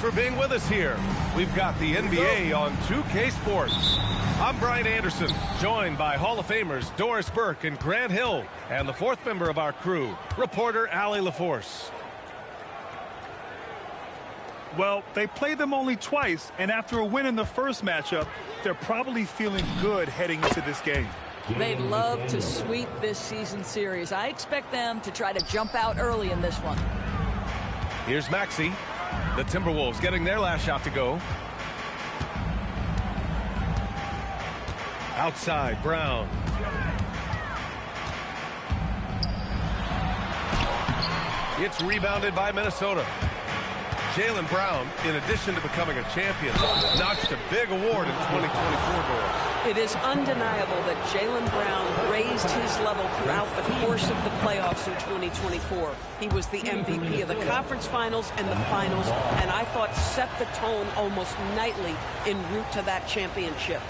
for being with us here. We've got the NBA on 2K Sports. I'm Brian Anderson, joined by Hall of Famers Doris Burke and Grant Hill, and the fourth member of our crew, reporter Allie LaForce. Well, they played them only twice, and after a win in the first matchup, they're probably feeling good heading into this game. They'd love to sweep this season series. I expect them to try to jump out early in this one. Here's Maxey. The Timberwolves getting their last shot to go. Outside, Brown. It's rebounded by Minnesota. Jaylen Brown, in addition to becoming a champion, notched a big award in 2024, Doris. It is undeniable that Jaylen Brown raised his level throughout the course of the playoffs in 2024. He was the MVP of the conference finals and the finals, and I thought set the tone almost nightly en route to that championship.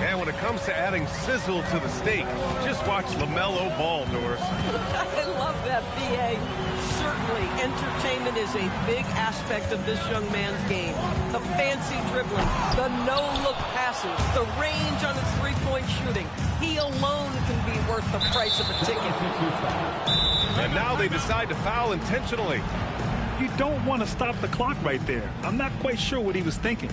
And when it comes to adding sizzle to the steak, just watch LaMelo Ball, Doris. I love that, B.A. Certainly, entertainment is a big aspect of this young man's game. The fancy dribbling, the no-look passes, the range on his three-point shooting. He alone can be worth the price of a ticket. And now they decide to foul intentionally. You don't want to stop the clock right there. I'm not quite sure what he was thinking.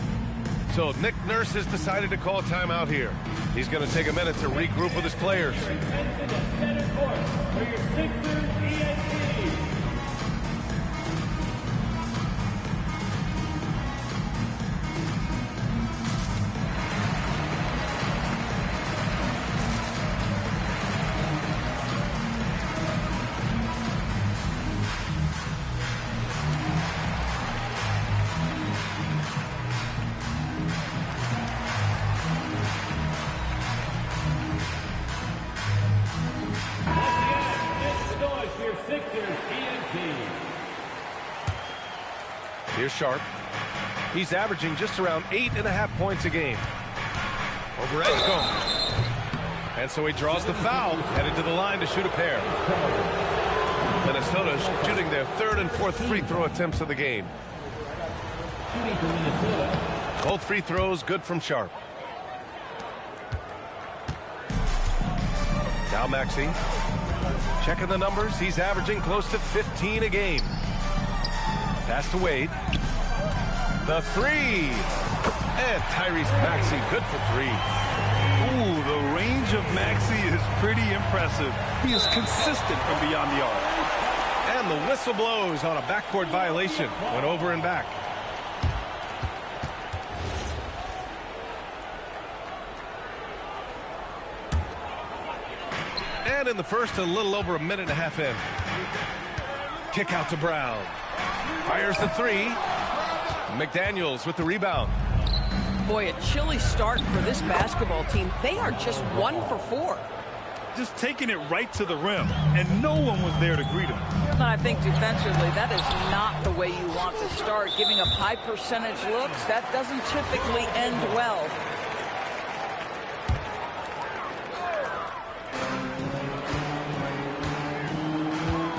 So Nick Nurse has decided to call timeout here. He's going to take a minute to regroup with his players. Here's Sharp. He's averaging just around 8.5 points a game. Over Edgecombe. And so he draws the foul, headed to the line to shoot a pair. Minnesota shooting their third and fourth free throw attempts of the game. Both free throws good from Sharp. Now Maxey. Checking the numbers, he's averaging close to 15 a game. Pass to Wade. The three. And Tyrese Maxey good for three. Ooh, the range of Maxey is pretty impressive. He is consistent from beyond the arc. And the whistle blows on a backcourt violation. Went over and back. And in the first, a little over a minute and a half in. Kick out to Brown. Fires the three. McDaniels with the rebound. Boy, a chilly start for this basketball team. They are just 1 for 4. Just taking it right to the rim, and no one was there to greet him. I think defensively, that is not the way you want to start. Giving up high percentage looks, that doesn't typically end well.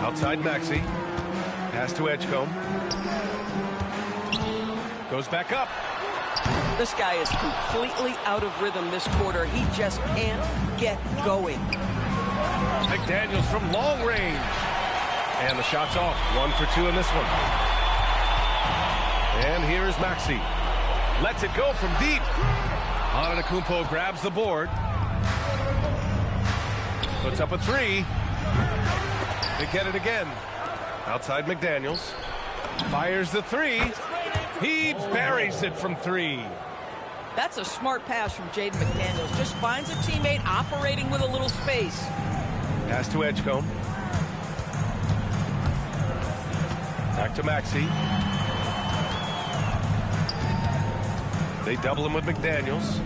Outside Maxey. Pass to Edgecombe. Goes back up. This guy is completely out of rhythm this quarter. He just can't get going. McDaniels from long range. And the shot's off. 1 for 2 in this one. And here's Maxey. Lets it go from deep. Antetokounmpo grabs the board. Puts up a three. They get it again. Outside McDaniels. Fires the three. He buries it from three. That's a smart pass from Jaden McDaniels. Just finds a teammate operating with a little space. Pass to Edgecombe. Back to Maxey. They double him with McDaniels.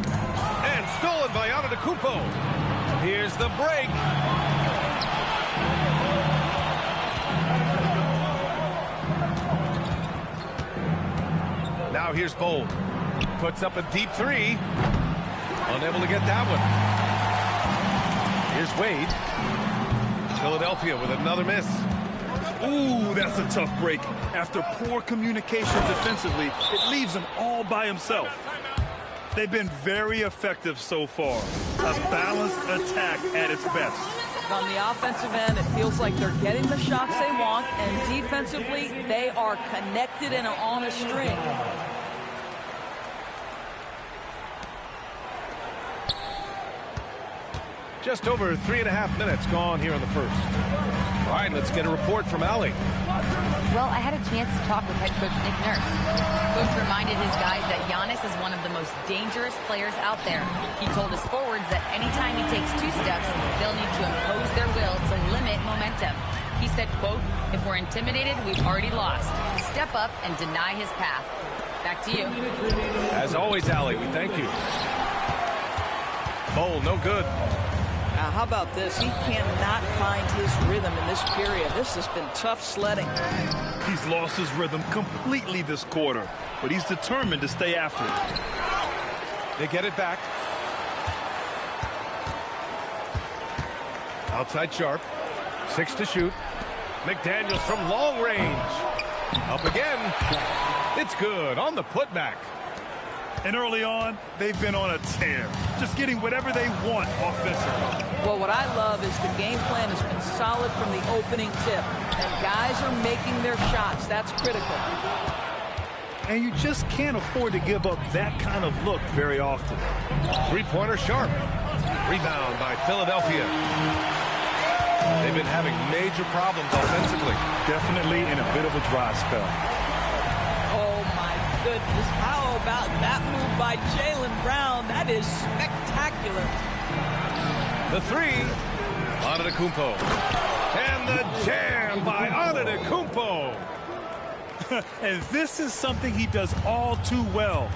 And stolen by Antetokounmpo. Here's the break. Now here's Bold. Puts up a deep three. Unable to get that one. Here's Wade. Philadelphia with another miss. Ooh, that's a tough break. After poor communication defensively, it leaves him all by himself. They've been very effective so far. A balanced attack at its best. On the offensive end, it feels like they're getting the shots they want, and defensively, they are connected and are on a string. Just over 3.5 minutes gone here in the first. All right, let's get a report from Allie. Well, I had a chance to talk with head coach Nick Nurse. Coach reminded his guys that Giannis is one of the most dangerous players out there. He told his forwards that anytime he takes 2 steps, they'll need to impose their will to limit momentum. He said, quote, "If we're intimidated, we've already lost. Step up and deny his path." Back to you. As always, Allie, we thank you. Bowl, no good. Now, how about this? He cannot find his rhythm in this period. This has been tough sledding. He's lost his rhythm completely this quarter, but he's determined to stay after it. They get it back. Outside Sharp. 6 to shoot. McDaniels from long range. Up again. It's good on the putback. And early on, they've been on a tear, just getting whatever they want offensively. Well, what I love is the game plan has been solid from the opening tip, and guys are making their shots. That's critical. And you just can't afford to give up that kind of look very often. Three-pointer Sharp. Rebound by Philadelphia. They've been having major problems offensively. Definitely in a bit of a dry spell. Oh, my goodness. How about that move by Jaylen Brown? That is spectacular. The 3. Antetokounmpo. And the jam by Antetokounmpo. And this is something he does all too well.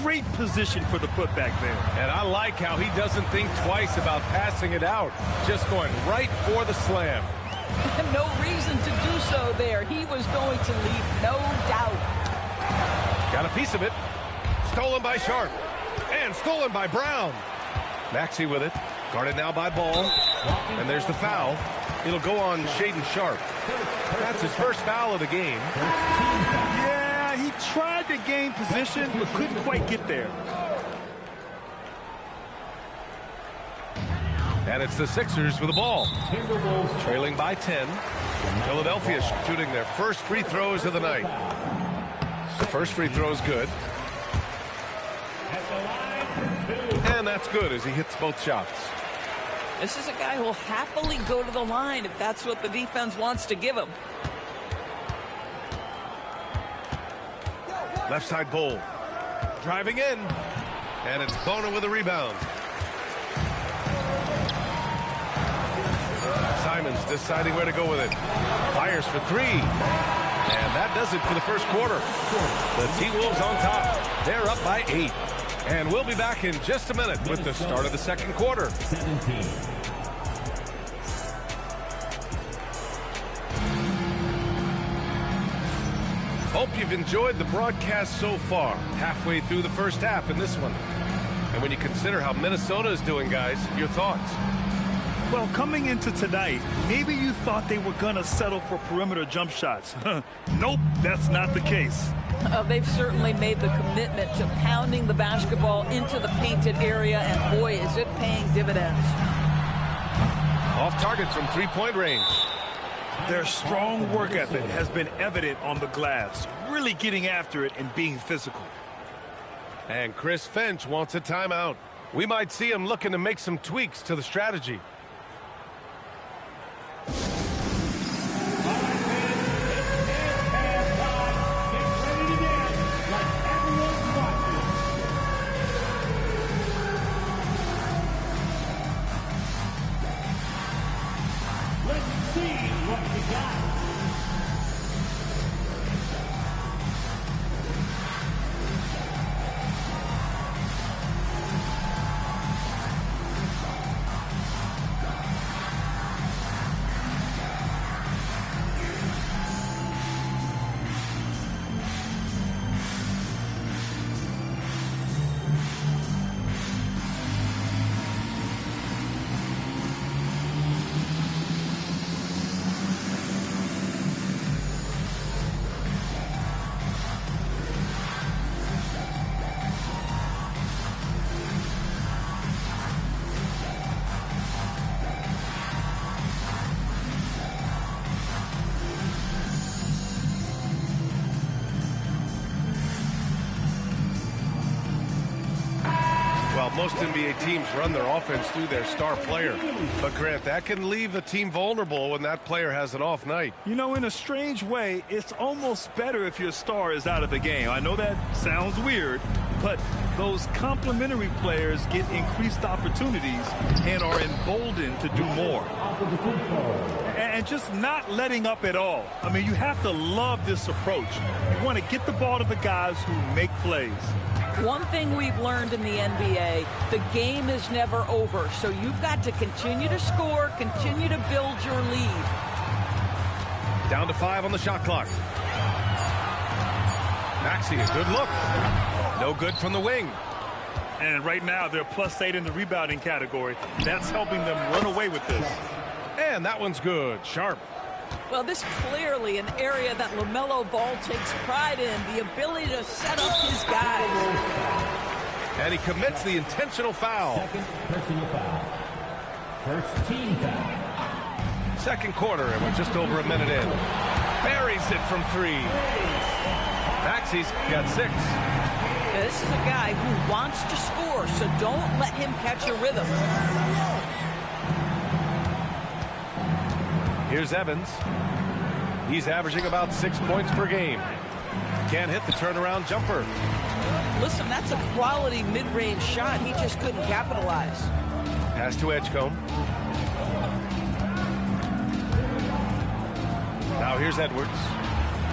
Great position for the putback there. And I like how he doesn't think twice about passing it out. Just going right for the slam. No reason to do so there. He was going to leave no doubt. Got a piece of it. Stolen by Sharp. And stolen by Brown. Maxey with it. Guarded now by Ball. And there's the foul. It'll go on Shaedon Sharp. That's his first foul of the game. Yeah, he tried to gain position, but couldn't quite get there. And it's the Sixers with the ball. Trailing by 10. Philadelphia shooting their first free throws of the night. The first free throw is good. And that's good as he hits both shots. This is a guy who will happily go to the line if that's what the defense wants to give him. Left side Bowl. Driving in. And it's Bona with a rebound. Simons deciding where to go with it. Fires for 3. And that does it for the first quarter. The T-Wolves on top. They're up by 8. And we'll be back in just a minute with the start of the second quarter. 17. Hope you've enjoyed the broadcast so far. Halfway through the first half in this one. And when you consider how Minnesota is doing, guys, your thoughts? Well, coming into tonight, maybe you thought they were going to settle for perimeter jump shots. Nope, that's not the case. They've certainly made the commitment to pounding the basketball into the painted area, and boy, is it paying dividends. Off target from three-point range. Their strong work ethic has been evident on the glass, really getting after it and being physical. And Chris Finch wants a timeout. We might see him looking to make some tweaks to the strategy. Well, most NBA teams run their offense through their star player. But, Grant, that can leave a team vulnerable when that player has an off night. You know, in a strange way, it's almost better if your star is out of the game. I know that sounds weird, but those complementary players get increased opportunities and are emboldened to do more. And just not letting up at all. I mean, you have to love this approach. You want to get the ball to the guys who make plays. One thing we've learned in the NBA, the game is never over. So you've got to continue to score, continue to build your lead. Down to 5 on the shot clock. Maxey, a good look. No good from the wing. And right now, they're +8 in the rebounding category. That's helping them run away with this. And that one's good. Sharp. Well, this clearly an area that LaMelo Ball takes pride in, the ability to set up his guys. And he commits the intentional foul. Second personal foul. First team foul. Second quarter, and we're just over a minute in. Buries it from 3. Maxey's got 6. This is a guy who wants to score, so don't let him catch a rhythm. Here's Evans. He's averaging about 6 points per game. Can't hit the turnaround jumper. Listen, that's a quality mid-range shot. He just couldn't capitalize. Pass to Edgecombe. Now here's Edwards.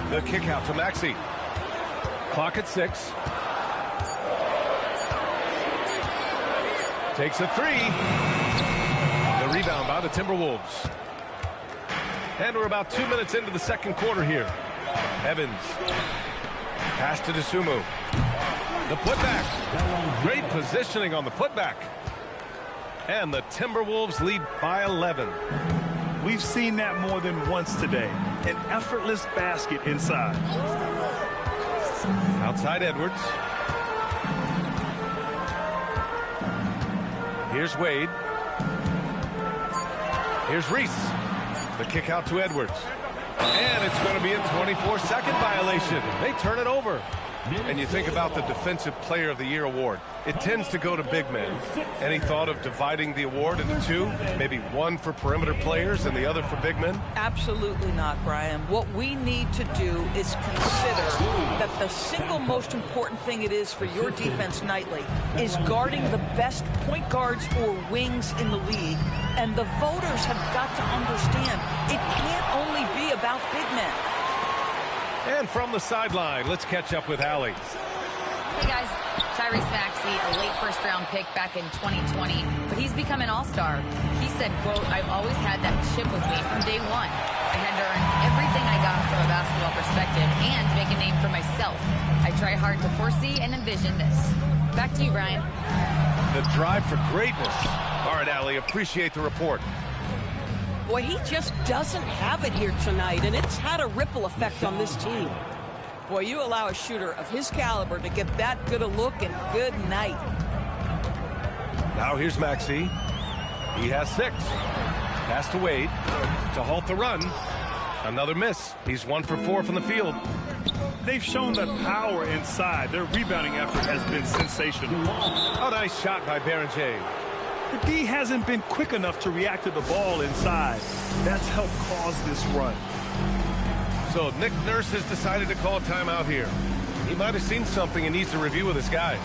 The kick out to Maxey. Clock at 6. Takes a 3. The rebound by the Timberwolves. And we're about 2 minutes into the second quarter here. Evans. Pass to Dosunmu. The putback. Great positioning on the putback. And the Timberwolves lead by 11. We've seen that more than once today. An effortless basket inside. Outside Edwards. Here's Wade. Here's Reese. The kick out to Edwards. And it's going to be a 24-second violation. They turn it over. And you think about the Defensive Player of the Year award. It tends to go to big men. Any thought of dividing the award into 2? Maybe one for perimeter players and the other for big men? Absolutely not, Brian. What we need to do is consider that the single most important thing it is for your defense nightly is guarding the best point guards or wings in the league. And the voters have got to understand it can't only be about big men. And from the sideline, let's catch up with Allie. Hey guys, Tyrese Maxey, a late first-round pick back in 2020, but he's become an all-star. He said, quote, "I've always had that chip with me from day one. I had to earn everything I got from a basketball perspective and make a name for myself. I try hard to foresee and envision this." Back to you, Brian. The drive for greatness. All right, Allie, appreciate the report. Boy, he just doesn't have it here tonight, and it's had a ripple effect on this team. Boy, you allow a shooter of his caliber to get that good a look, and good night. Now here's Maxey. He has 6. Pass to Wade to halt the run. Another miss. He's 1 for 4 from the field. They've shown the power inside. Their rebounding effort has been sensational. A nice shot by Berenger. The D hasn't been quick enough to react to the ball inside. That's helped cause this run. So Nick Nurse has decided to call timeout here. He might have seen something and needs to review with his guys.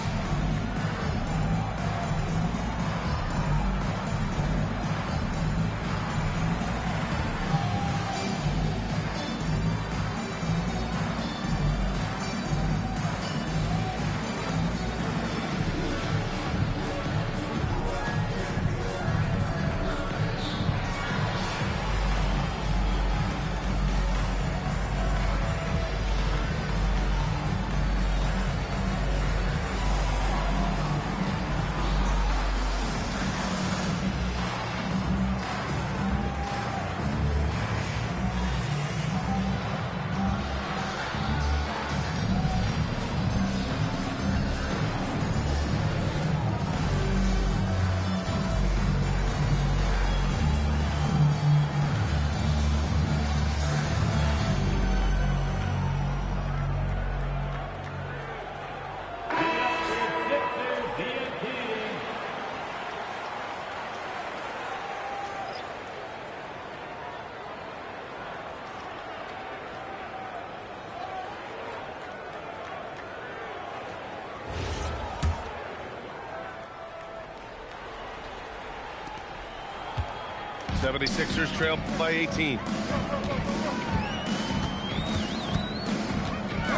76ers trail by 18.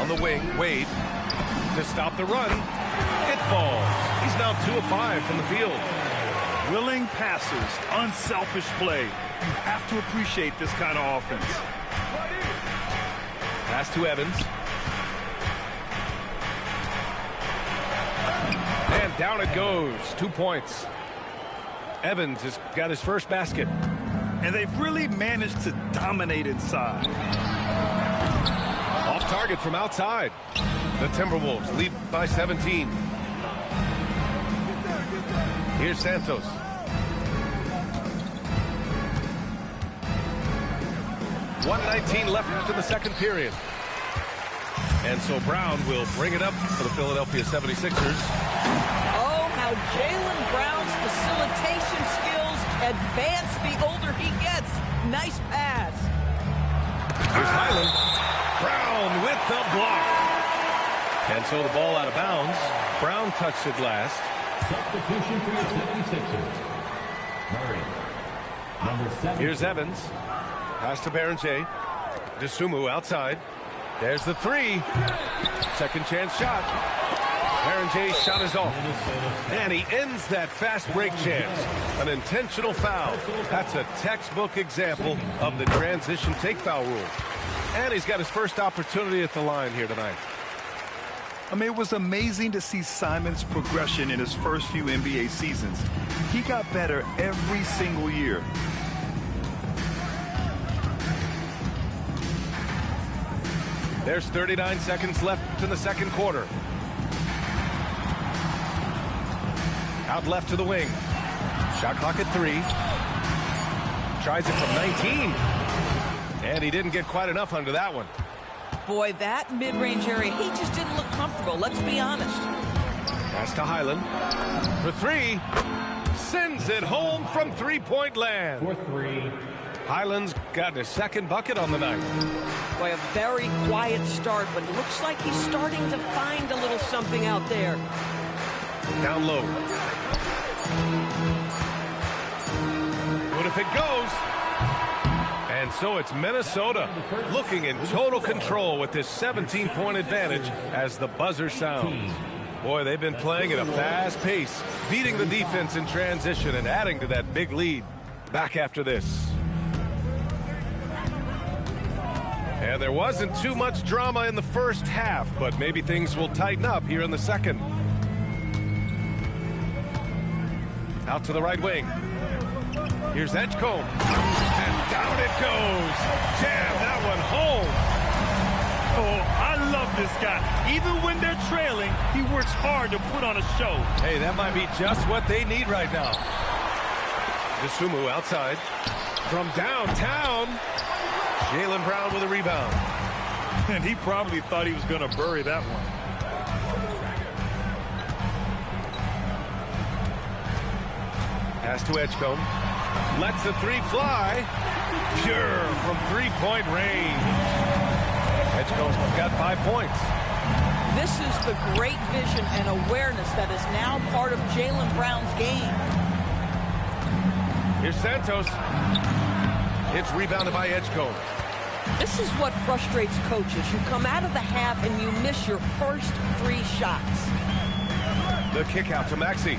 On the wing, Wade to stop the run. It falls. He's now 2 of 5 from the field. Willing passes, unselfish play. You have to appreciate this kind of offense. Pass to Evans. And down it goes. 2 points. Evans has got his first basket. And they've really managed to dominate inside. Off target from outside. The Timberwolves lead by 17. Here's Santos. .119 left in the second period. And so Brown will bring it up for the Philadelphia 76ers. Oh, how Jaylen Brown's facilitation skills advance the older he gets. Nice pass. Here's Highland. Brown with the block. And so the ball out of bounds. Brown touched it last. Substitution for the 76ers. Murray. Number 7. Here's Evans. Pass to Berenger. DeSumo outside. There's the three. Second chance shot. Berenger's shot is off. And he ends that fast break chance. An intentional foul. That's a textbook example of the transition take foul rule. And he's got his first opportunity at the line here tonight. I mean, it was amazing to see Simon's progression in his first few NBA seasons. He got better every single year. There's 39 seconds left in the second quarter. Out left to the wing. Shot clock at 3. Tries it from 19. And he didn't get quite enough under that one. Boy, that mid-range area, he just didn't look comfortable, let's be honest. Pass to Highland. For 3. Sends it home from three-point land. For 3. Highland's got his second bucket on the night. Boy, a very quiet start, but it looks like he's starting to find a little something out there. Down low. But if it goes. And so it's Minnesota looking in total control with this 17-point advantage as the buzzer sounds. Boy, they've been playing at a fast pace, beating the defense in transition and adding to that big lead. Back after this. And there wasn't too much drama in the first half, but maybe things will tighten up here in the second. Out to the right wing. Here's Edgecombe. And down it goes. Jam that one home. Oh, I love this guy. Even when they're trailing, he works hard to put on a show. Hey, that might be just what they need right now. DeSumo outside. From downtown. Jaylen Brown with a rebound. And he probably thought he was going to bury that one. Pass to Edgecombe. Lets the 3 fly. Pure from three-point range. Edgecombe's got 5 points. This is the great vision and awareness that is now part of Jaylen Brown's game. Here's Santos. It's rebounded by Edgecombe. This is what frustrates coaches. You come out of the half and you miss your first 3 shots. The kick out to Maxey.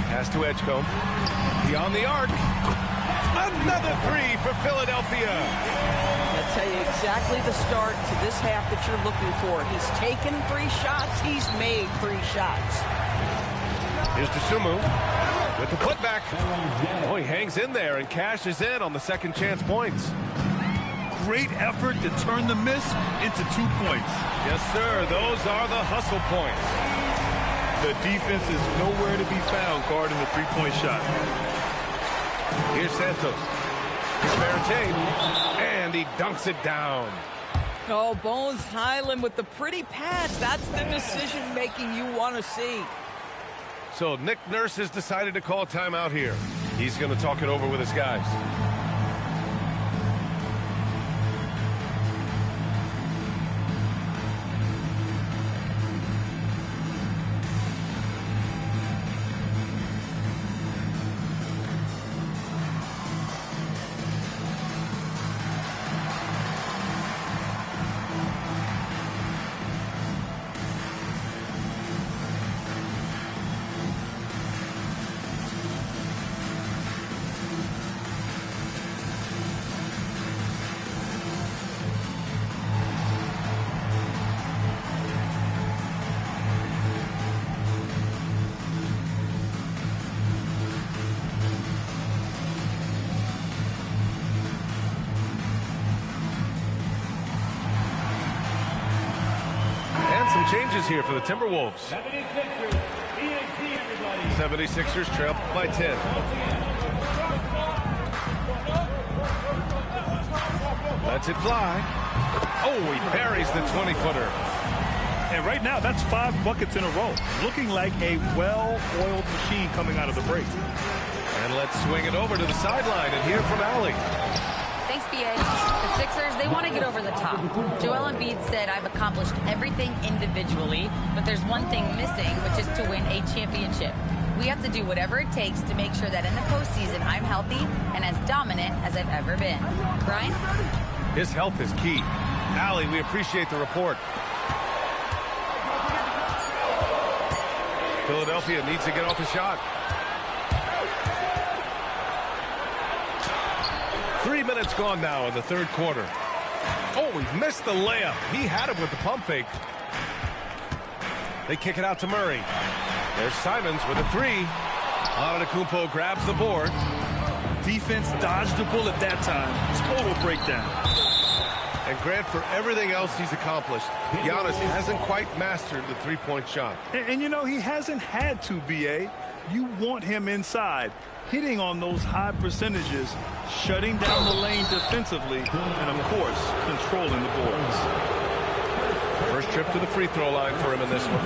Pass to Edgecombe. Beyond the arc. Another 3 for Philadelphia. I'll tell you exactly the start to this half that you're looking for. He's taken 3 shots. He's made 3 shots. Here's DeSumo with the putback. Oh, he hangs in there and cashes in on the second chance points. Great effort to turn the miss into 2 points. Yes, sir. Those are the hustle points. The defense is nowhere to be found guarding the 3-point shot. Here's Santos. Here's Berenger. And he dunks it down. Oh, Bones Highland with the pretty pass. That's the decision-making you want to see. So Nick Nurse has decided to call timeout here. He's going to talk it over with his guys. And some changes here for the Timberwolves. 76ers trail by 10. Lets it fly. Oh, he buries the 20-footer. And right now, that's 5 buckets in a row. Looking like a well-oiled machine coming out of the break. And let's swing it over to the sideline and hear from Allie. Thanks, B.A. The Sixers, they want to get over the top. Joel Embiid said, I've accomplished everything individually, but there's one thing missing, which is to win a championship. We have to do whatever it takes to make sure that in the postseason I'm healthy and as dominant as I've ever been. Brian? His health is key. Allie, we appreciate the report. Philadelphia needs to get off a shot. 3 minutes gone now in the third quarter. Oh, he missed the layup. He had it with the pump fake. They kick it out to Murray. There's Simons with a 3. Antetokounmpo grabs the board. Defense dodged the bullet that time. Total breakdown. And Grant, for everything else he's accomplished, Giannis hasn't quite mastered the three-point shot. And you know, he hasn't had to, B.A. You want him inside, hitting on those high percentages, shutting down the lane defensively, and, of course, controlling the boards. First trip to the free throw line for him in this one.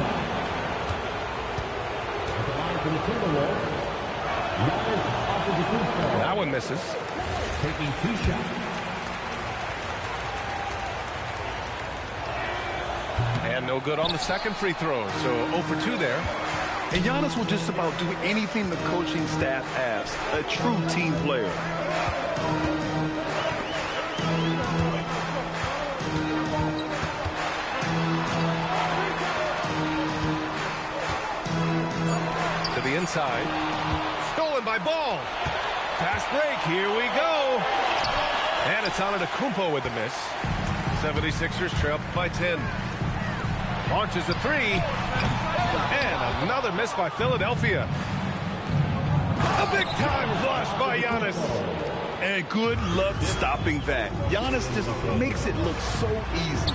That one misses. Taking 2 shots. And no good on the second free throw, so 0 for 2 there. And Giannis will just about do anything the coaching staff asks. A true team player. To the inside. Stolen by Ball. Fast break. Here we go. And it's Antetokounmpo with the miss. 76ers trail by 10. Launches a 3. And another miss by Philadelphia. A big-time flush by Giannis. And good luck stopping that. Giannis just makes it look so easy.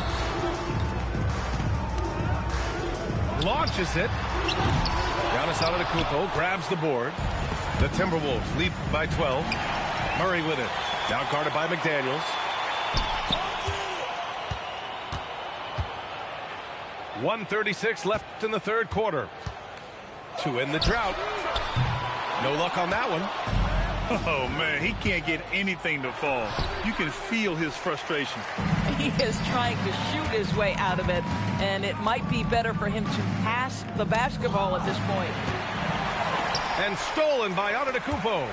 Launches it. Giannis Antetokounmpo grabs the board. The Timberwolves lead by 12. Murray with it. Now guarded by McDaniels. 1:36 left in the third quarter. To end the drought. No luck on that one. Oh, man, he can't get anything to fall. You can feel his frustration. He is trying to shoot his way out of it, and it might be better for him to pass the basketball at this point. And stolen by Antetokounmpo.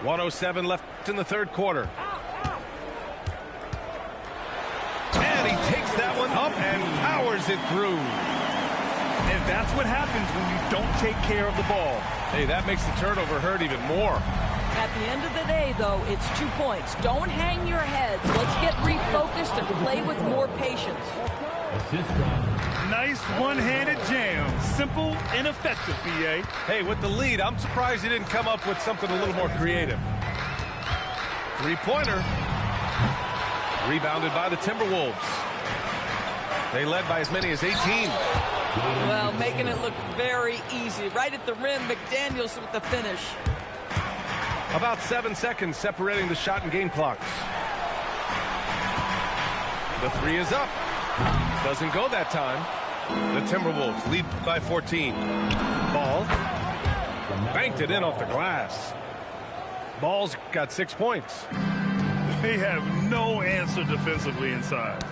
1:07 left in the third quarter. And he takes that one up and powers it through. And that's what happens when you don't take care of the ball. Hey, that makes the turnover hurt even more. At the end of the day, though, it's 2 points. Don't hang your heads. Let's get refocused and play with more patience. Nice one-handed jam. Simple and effective, B.A. Hey, with the lead, I'm surprised he didn't come up with something a little more creative. Three-pointer. Rebounded by the Timberwolves. They led by as many as 18. Well, making it look very easy. Right at the rim, McDaniels with the finish. About 7 seconds separating the shot and game clocks. The 3 is up. Doesn't go that time. The Timberwolves lead by 14. Ball. Banked it in off the glass. Ball's got 6 points. They have no answer defensively inside.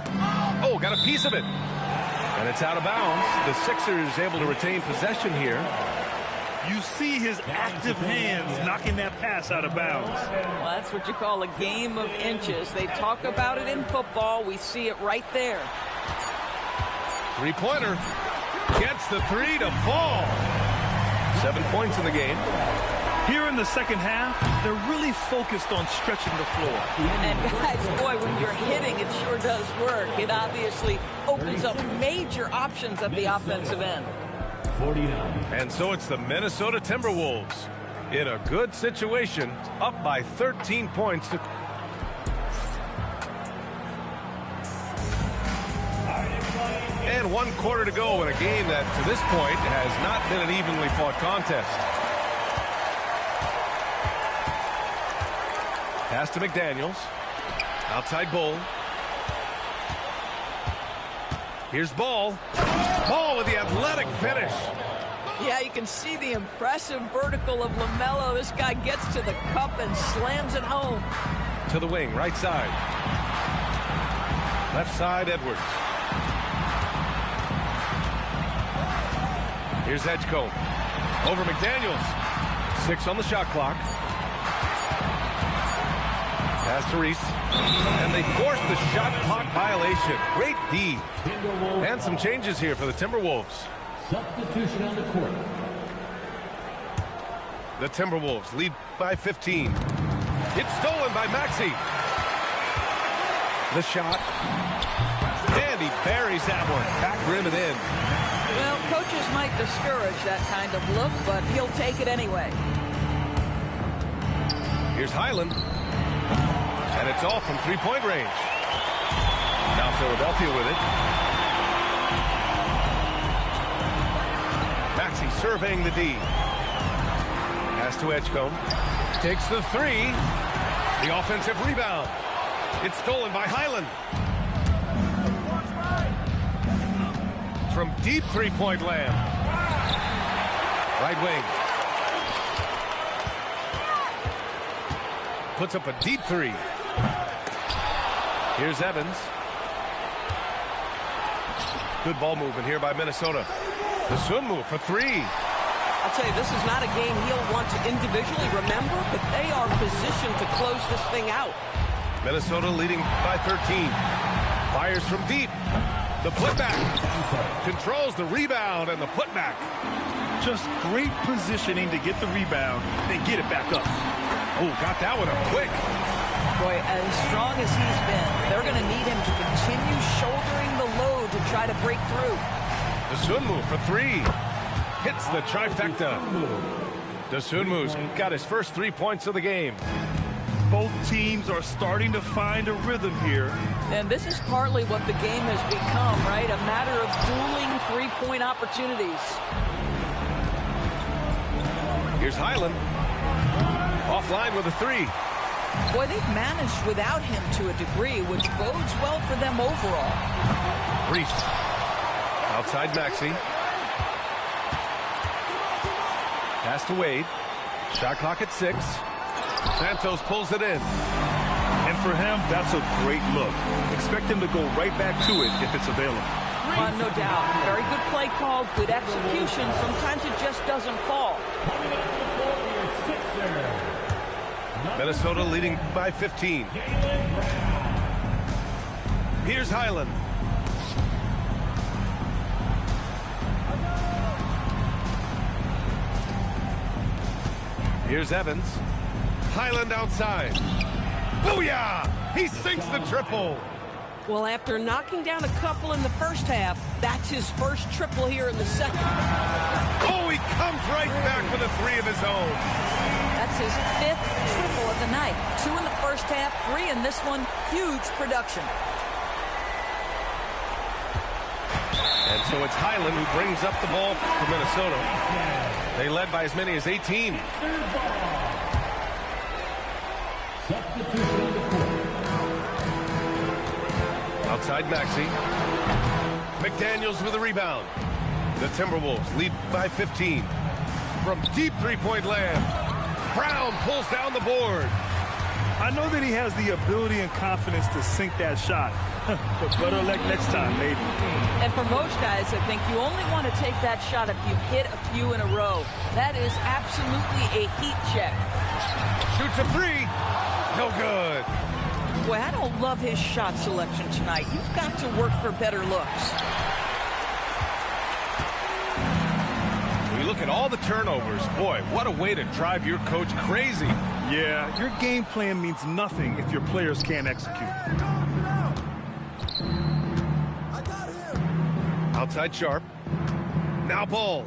Oh, got a piece of it. And it's out of bounds. The Sixers able to retain possession here. You see his active hands knocking that pass out of bounds. Well, that's what you call a game of inches. They talk about it in football. We see it right there. Three-pointer. Gets the 3 to fall. 7 points in the game. Here in the second half, they're really focused on stretching the floor. And guys, boy, when you're hitting, it sure does work. It obviously opens up major options at the offensive end. 49. And so it's the Minnesota Timberwolves in a good situation, up by 13 points. And 1 quarter to go in a game that, to this point, has not been an evenly fought contest. Pass to McDaniels. Outside Bull. Here's Ball. Ball with the athletic finish. Yeah, you can see the impressive vertical of LaMelo. This guy gets to the cup and slams it home. To the wing, right side. Left side, Edwards. Here's Edgecombe. Over McDaniels. 6 on the shot clock. Pass to Reese. And they force the shot clock violation. Great D. And some changes here for the Timberwolves. Substitution on the court. The Timberwolves lead by 15. It's stolen by Maxey. The shot. And he buries that one. Back rim and in. Well, coaches might discourage that kind of look, but he'll take it anyway. Here's Highland. And it's all from three-point range. Now Philadelphia with it. Maxey surveying the D. Pass to Edgecombe. Takes the 3. The offensive rebound. It's stolen by Highland. From deep three-point land. Right wing. Puts up a deep 3. Here's Evans. Good ball movement here by Minnesota. The swim move for 3. I'll tell you, this is not a game he'll want to individually remember, but they are positioned to close this thing out. Minnesota leading by 13. Fires from deep. The putback. Controls the rebound and the putback. Just great positioning to get the rebound, then get it back up. Oh, got that one up quick. Boy, as strong as he's been, they're going to need him to continue shouldering the load to try to break through. Dosunmu for 3. Hits the trifecta. Dosunmu's got his first 3 points of the game. Both teams are starting to find a rhythm here. And this is partly what the game has become, right? A matter of dueling three-point opportunities. Here's Highland. Offline with a 3. Boy, they've managed without him to a degree, which bodes well for them overall. Reese. Outside Maxey. Pass to Wade. Shot clock at 6. Santos pulls it in. And for him, that's a great look. Expect him to go right back to it if it's available. No doubt. Very good play call, good execution. Sometimes it just doesn't fall. Minnesota leading by 15. Here's Highland. Here's Evans. Highland outside. Booyah! He sinks the triple. Well, after knocking down a couple in the first half, that's his first triple here in the second. Oh, he comes right back with a 3 of his own. That's his 5th triple of the night. 2 in the first half, 3 in this one. Huge production. And so it's Highland who brings up the ball for Minnesota. They led by as many as 18. Substitution on the court. Outside Maxey. McDaniels with a rebound. The Timberwolves lead by 15. From deep three-point land, Brown pulls down the board. I know that he has the ability and confidence to sink that shot. But better luck next time, maybe. And for most guys, I think you only want to take that shot if you've hit a few in a row. That is absolutely a heat check. Shoots a 3. No good. Boy, I don't love his shot selection tonight. You've got to work for better looks. When you look at all the turnovers, boy, what a way to drive your coach crazy. Yeah, your game plan means nothing if your players can't execute. Outside Sharp. Now Ball.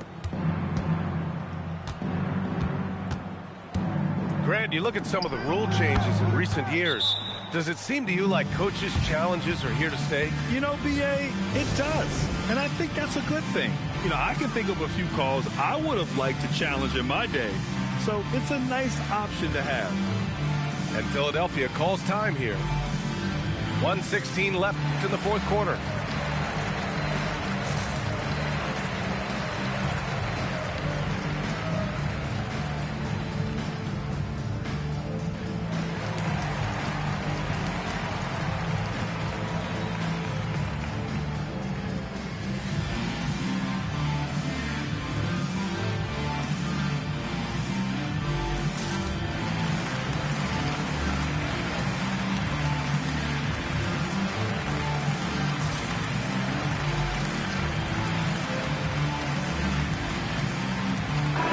Grant, you look at some of the rule changes in recent years. Does it seem to you like coaches' challenges are here to stay? You know, B.A., it does. And I think that's a good thing. You know, I can think of a few calls I would have liked to challenge in my day. So it's a nice option to have. And Philadelphia calls time here. 1:16 left in the fourth quarter.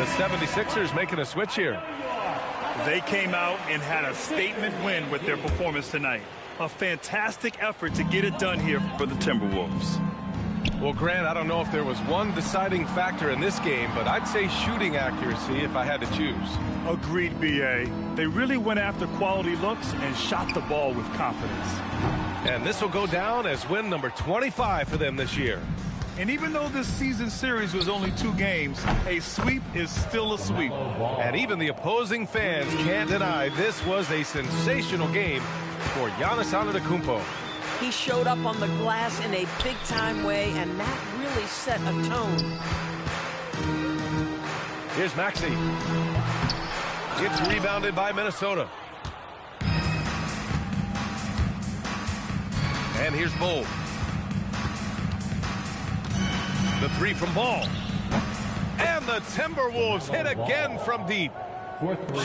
The 76ers making a switch here. They came out and had a statement win with their performance tonight. A fantastic effort to get it done here for the Timberwolves. Well, Grant, I don't know if there was one deciding factor in this game, but I'd say shooting accuracy if I had to choose. Agreed, B.A. They really went after quality looks and shot the ball with confidence. And this will go down as win number 25 for them this year. And even though this season series was only 2 games, a sweep is still a sweep. And even the opposing fans can't deny this was a sensational game for Giannis Antetokounmpo. He showed up on the glass in a big-time way, and that really set a tone. Here's Maxey. It's rebounded by Minnesota. And here's Bull. The three from Ball. And the Timberwolves hit again from deep.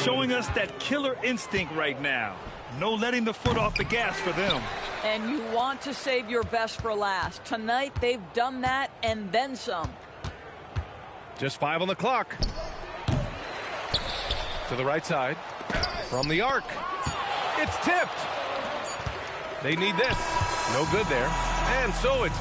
Showing us that killer instinct right now. No letting the foot off the gas for them. And you want to save your best for last. Tonight, they've done that and then some. Just 5 on the clock. To the right side. From the arc. It's tipped. They need this. No good there. And so it's...